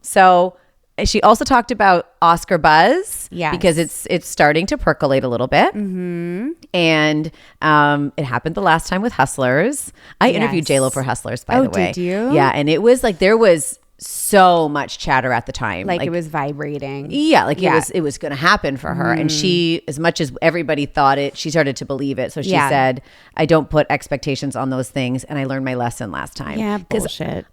So she also talked about Oscar buzz. Yes. Because it's starting to percolate a little bit. And it happened the last time with Hustlers. I interviewed J.Lo for Hustlers, by the way. Did you? Yeah. And it was like there was so much chatter at the time. Like it was vibrating. Yeah. Like it was going to happen for her. And she, as much as everybody thought it, she started to believe it. So she said, I don't put expectations on those things. And I learned my lesson last time. Yeah. Bullshit.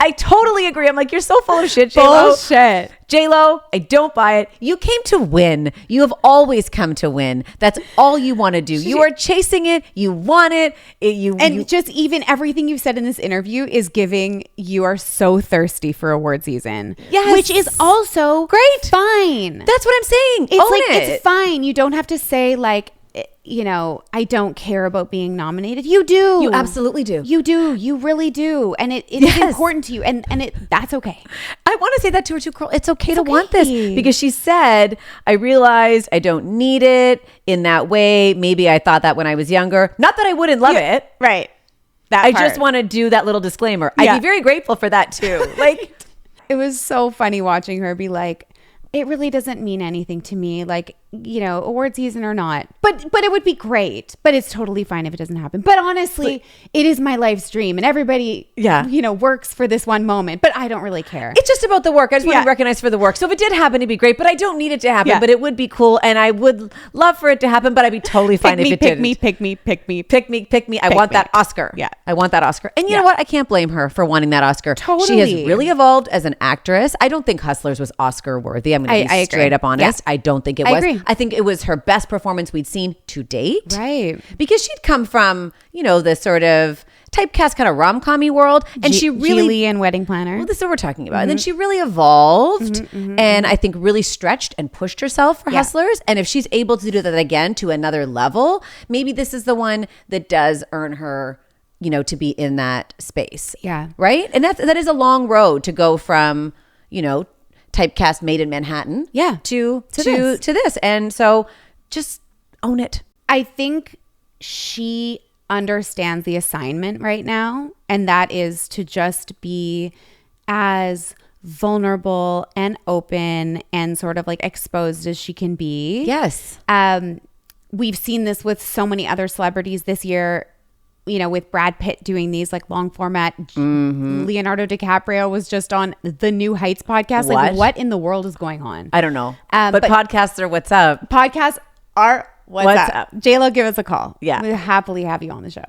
I totally agree. I'm like, you're so full of shit, J.Lo. Bullshit. J.Lo, I don't buy it. You came to win. You have always come to win. That's all you want to do. You are chasing it. You want it. Just even everything you've said in this interview is giving you are so thirsty for award season. Yes. Which is also great. Fine. That's what I'm saying. It's it's fine. You don't have to say like, I don't care about being nominated. You do. You absolutely do. You do. You really do. And it is important to you. And that's okay. I want to say that to her too, Carl. It's okay to want this, because she said, I realized I don't need it in that way. Maybe I thought that when I was younger. Not that I wouldn't love it. Right. I just want to do that little disclaimer. I'd be very grateful for that too. Like, it was so funny watching her be like, it really doesn't mean anything to me, like, award season or not. But it would be great. But it's totally fine if it doesn't happen. But honestly, it is my life's dream. And everybody, works for this one moment. But I don't really care. It's just about the work. I just want to be recognized for the work. So if it did happen, it'd be great. But I don't need it to happen. But it would be cool. And I would love for it to happen. But I'd be totally fine if it didn't. Pick me. I want that Oscar. Yeah. I want that Oscar. And you know what? I can't blame her for wanting that Oscar. Totally. She has really evolved as an actress. I don't think Hustlers was Oscar worthy. I'm going to be straight up honest. Yeah. I don't think it was. Agree. I think it was her best performance we'd seen to date. Right. Because she'd come from, the sort of typecast kind of rom-com-y world. And she really... Gigli and Wedding Planner. Well, this is what we're talking about. And then she really evolved and I think really stretched and pushed herself for Hustlers. And if she's able to do that again to another level, maybe this is the one that does earn her, to be in that space. Yeah. Right? And that is a long road to go from, typecast Made in Manhattan to this. And so just own it. I think she understands the assignment right now, and that is to just be as vulnerable and open and sort of like exposed as she can be. Yes. We've seen this with so many other celebrities this year, with Brad Pitt doing these like long format. Leonardo DiCaprio was just on the New Heights podcast. Like, what in the world is going on? I don't know. But podcasts are what's up. Podcasts are what's up. J.Lo, give us a call. Yeah. We'll happily have you on the show.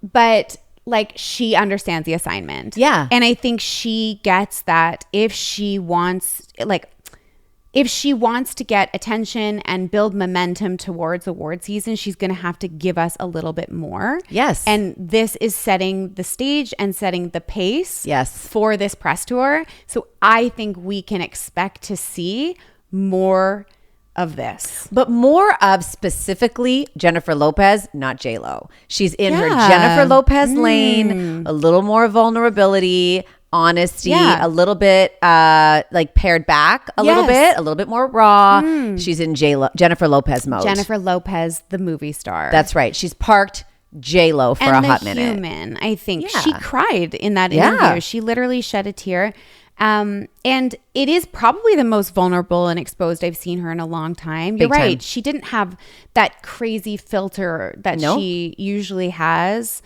But like, she understands the assignment. Yeah. And I think she gets that if she wants to get attention and build momentum towards award season, she's going to have to give us a little bit more. Yes. And this is setting the stage and setting the pace for this press tour. So I think we can expect to see more of this. But more of specifically Jennifer Lopez, not J.Lo. She's in her Jennifer Lopez lane, a little more vulnerability, honesty, a little bit like pared back a little bit more raw. She's in Jennifer Lopez mode. Jennifer Lopez, the movie star. That's right. She's parked J.Lo for a hot minute. Human, I think. She cried in that interview. She literally shed a tear. And it is probably the most vulnerable and exposed I've seen her in a long time. You're right. She didn't have that crazy filter that she usually has.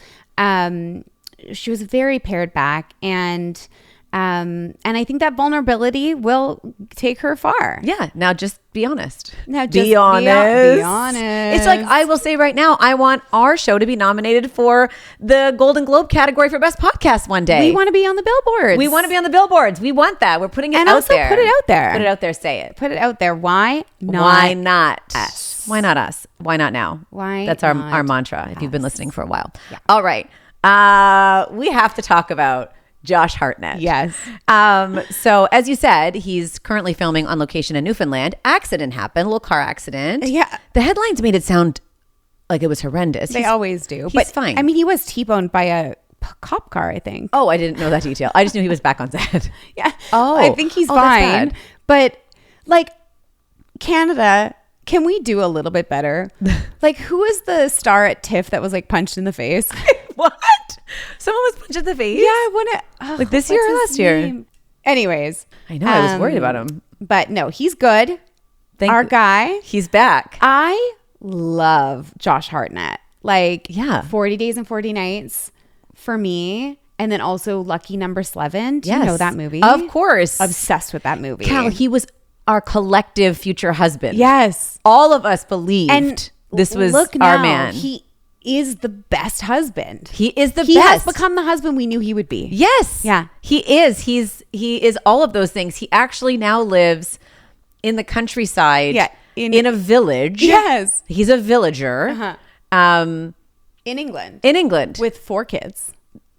She was very pared back, and I think that vulnerability will take her far. Yeah. Now just be honest. Be honest. It's like, I will say right now, I want our show to be nominated for the Golden Globe category for Best Podcast one day. We want to be on the billboards. We want to be on the billboards. We want that. We're putting it out also there. Put it out there. Put it out there. Say it. Put it out there. Why not? Why not us? Why not us? Why not now? Why? That's our mantra. If you've been listening for a while. Yeah. All right. We have to talk about Josh Hartnett. Yes. So as you said, he's currently filming on location in Newfoundland. Accident happened, a little car accident. Yeah. The headlines made it sound like it was horrendous. They always do. He's fine. I mean, he was T-boned by a cop car, I think. Oh, I didn't know that detail. I just knew he was back on set. Yeah. Oh. I think he's fine. But like, Canada, can we do a little bit better? Like, who was the star at TIFF that was like punched in the face? What? Someone was punched in the face? Yeah, I want to. Like this year or last year? Anyways. I know. I was worried about him. But no, he's good. Our guy. He's back. I love Josh Hartnett. Like, 40 Days and 40 Nights for me. And then also Lucky Number 11. Do you know that movie? Of course. Obsessed with that movie. Cal, he was our collective future husband. Yes. All of us believed this was our man. He is the best husband. He is the best. He has become the husband we knew he would be. Yes. Yeah. He is. He is all of those things. He actually now lives in the countryside. Yeah. In a village. Yes. He's a villager. Uh-huh. In England. In England. With 4 kids.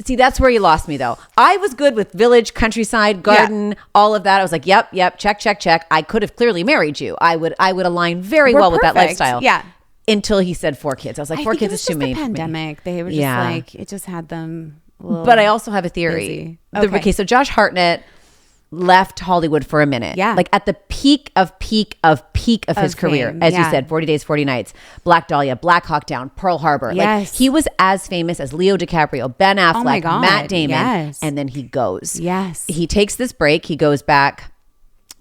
See, that's where you lost me, though. I was good with village, countryside, garden, all of that. I was like, yep, check. I could have clearly married you. I would align very well with that lifestyle. Yeah. Until he said 4 kids. I was like, 4 kids is too many. Pandemic. They were just like, it just had them. But I also have a theory. Okay, so Josh Hartnett left Hollywood for a minute. Yeah. Like at the peak of his career. Fame, as you said, 40 Days, 40 Nights, Black Dahlia, Black Hawk Down, Pearl Harbor. Yes. Like he was as famous as Leo DiCaprio, Ben Affleck, oh my God. Matt Damon. Yes. And then he goes. Yes. He takes this break. He goes back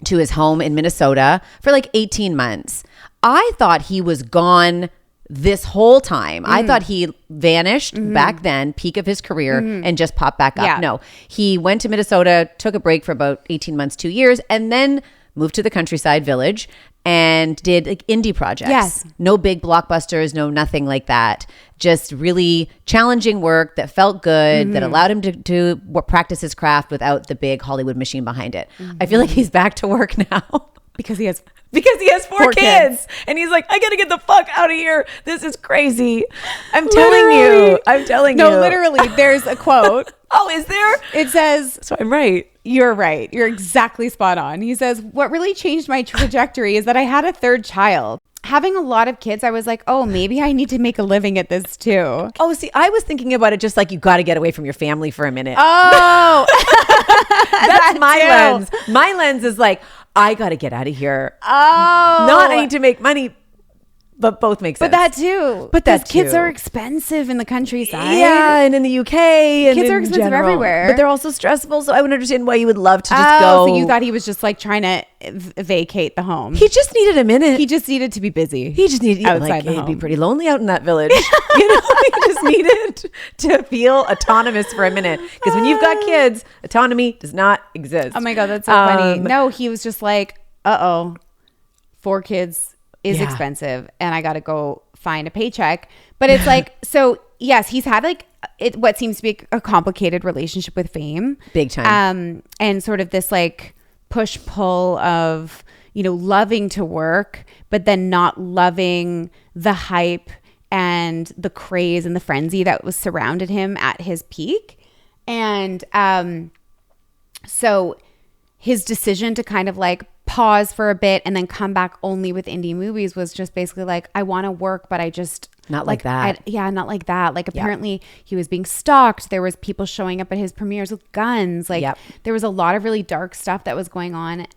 to his home in Minnesota for like 18 months. I thought he was gone this whole time. I thought he vanished back then, peak of his career, and just popped back up. No, he went to Minnesota, took a break for about 18 months, 2 years, and then moved to the countryside village and did like indie projects. Yes. No big blockbusters, no nothing like that. Just really challenging work that felt good, that allowed him to practice his craft without the big Hollywood machine behind it. I feel like he's back to work now. Because he has 4 kids. And he's like, I got to get the fuck out of here. This is crazy. I'm telling you. No, literally, there's a quote. Oh, is there? It says, so I'm right. You're right. You're exactly spot on. He says, what really changed my trajectory is that I had a 3rd child. Having a lot of kids, I was like, oh, maybe I need to make a living at this too. Oh, see, I was thinking about it just like you got to get away from your family for a minute. Oh, that's my lens. My lens is like, I got to get out of here. Oh. Not I need to make money, but both make sense. But that too. But that kids are expensive in the countryside. Yeah, and in the UK. And kids are expensive everywhere. But they're also stressful, so I would understand why you would love to just go. So you thought he was just like trying to vacate the home. He just needed a minute. He just needed to be busy. He just needed outside the home. He'd be pretty lonely out in that village. He just needed to feel autonomous for a minute. Because when you've got kids, autonomy does not exist. Oh my God, that's so funny. No, he was just like, 4 kids is expensive and I got to go find a paycheck. But it's like, so yes, he's had like what seems to be a complicated relationship with fame. Big time. And sort of this like push pull of, loving to work, but then not loving the hype and the craze and the frenzy that was surrounded him at his peak. And so his decision to kind of like pause for a bit and then come back only with indie movies was just basically like, I want to work, but I just not like that. Not like that. Like apparently he was being stalked. There was people showing up at his premieres with guns. Like there was a lot of really dark stuff that was going on.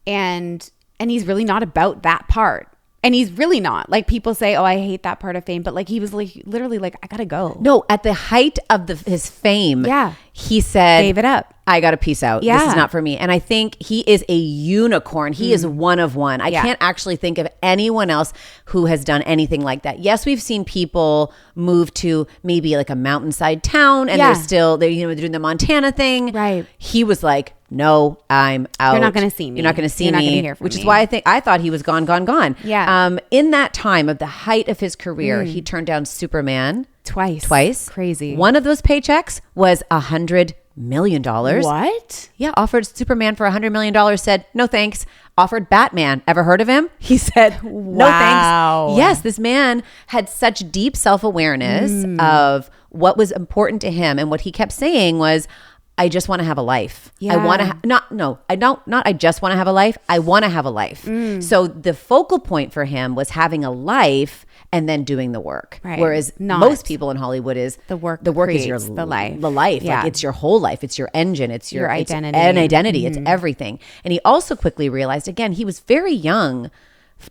And he's really not about that part. And he's really not. Like people say, oh, I hate that part of fame. But like he was like literally like, I gotta go. No, at the height of his fame, he said, gave it up. I gotta peace out. This is not for me. And I think he is a unicorn. He is one of one. I can't actually think of anyone else who has done anything like that. Yes, we've seen people move to maybe like a mountainside town and they're doing the Montana thing. Right. He was like, no, I'm out. You're not going to see me. You're not going to see You're me. not gonna hear from which me. is why I thought he was gone. Yeah. In that time of the height of his career, he turned down Superman twice. Crazy. One of those paychecks was $100 million. What? Yeah. Offered Superman for $100 million. Said no thanks. Offered Batman. Ever heard of him? He said no thanks. Yes, this man had such deep self-awareness of what was important to him, and what he kept saying was, I just want to have a life. Yeah. I want to I just want to have a life. I want to have a life. So the focal point for him was having a life and then doing the work. Right. Whereas most people in Hollywood is the work is your the life. The life. Yeah. Like it's your whole life. It's your engine. It's your identity. It's an identity. It's everything. And he also quickly realized, again, he was very young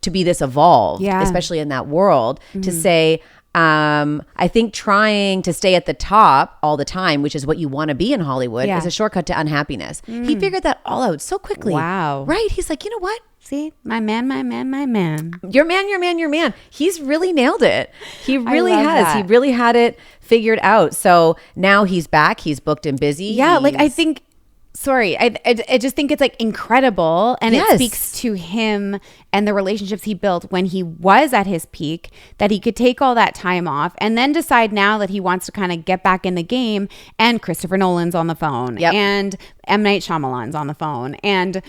to be this evolved, especially in that world, to say, I think trying to stay at the top all the time, which is what you want to be in Hollywood, is a shortcut to unhappiness. He figured that all out so quickly. Wow. Right? He's like, you know what? See, my man. Your man. He's really nailed it. He really has. That. He really had it figured out. So now he's back. He's booked and busy. Yeah. Like I think, I just think it's like incredible. And it speaks to him and the relationships he built when he was at his peak, that he could take all that time off and then decide now that he wants to kind of get back in the game. And Christopher Nolan's on the phone and M. Night Shyamalan's on the phone and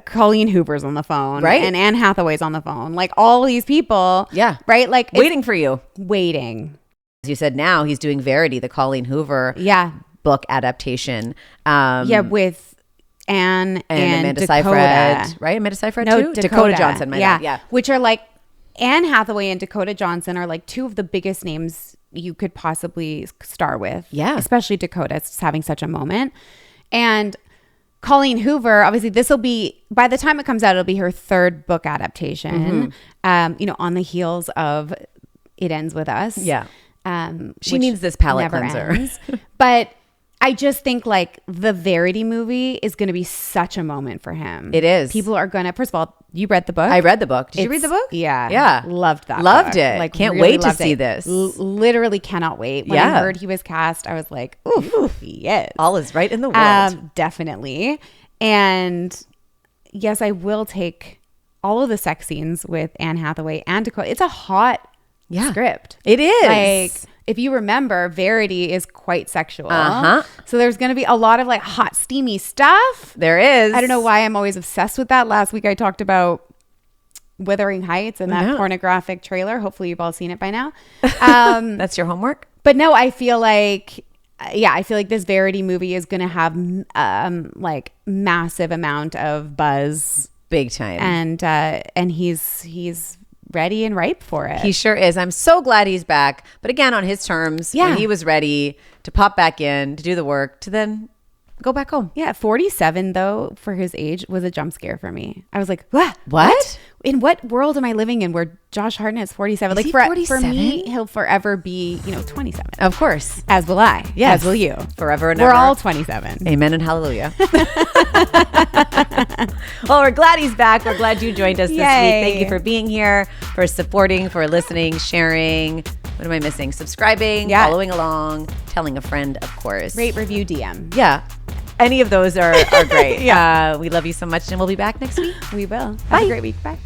Colleen Hoover's on the phone. Right. And Anne Hathaway's on the phone. Like all these people. Yeah. Right. Like waiting for you. Waiting. As you said, now he's doing Verity, the Colleen Hoover book adaptation. With Anne and Amanda Dakota. Seyfried, right? Amanda Seyfried too? Dakota Johnson, my bad. Yeah. Which are like, Anne Hathaway and Dakota Johnson are like two of the biggest names you could possibly star with. Yeah. Especially Dakota having such a moment. And Colleen Hoover, obviously this will be, by the time it comes out, it'll be her third book adaptation, on the heels of It Ends With Us. Yeah. She needs this palate cleanser. But I just think like the Verity movie is going to be such a moment for him. It is. People are going to, first of all, you read the book? I read the book. Did you read the book? Yeah. Yeah. Loved that Loved book. it. Like, can't really wait to see this. Literally cannot wait. When I heard he was cast, I was like, ooh, yes. All is right in the world. Definitely. And yes, I will take all of the sex scenes with Anne Hathaway and Dakota. It's a hot script. It is. Like, if you remember, Verity is quite sexual. So there's going to be a lot of like hot, steamy stuff. There is. I don't know why I'm always obsessed with that. Last week I talked about Wuthering Heights and that pornographic trailer. Hopefully you've all seen it by now. That's your homework? But no, I feel like this Verity movie is going to have like massive amount of buzz. Big time. And he's ready and ripe for it. He sure is. I'm so glad he's back. But again, on his terms, when he was ready to pop back in, to do the work, to then go back home. Yeah, 47 though, for his age, was a jump scare for me. I was like, what? In what world am I living in where Josh Hartnett's 47? Is like he for 47? me, he'll forever be, 27. Of course. As will I. Yes. As will you. Forever and We're ever. all 27. Amen and hallelujah. Well, we're glad he's back. We're glad you joined us this week. Thank you for being here, for supporting, for listening, sharing. What am I missing? Subscribing, following along, telling a friend, of course. Rate, review, DM. Yeah. Any of those are great. We love you so much, and we'll be back next week. We will. Bye. Have a great week. Bye.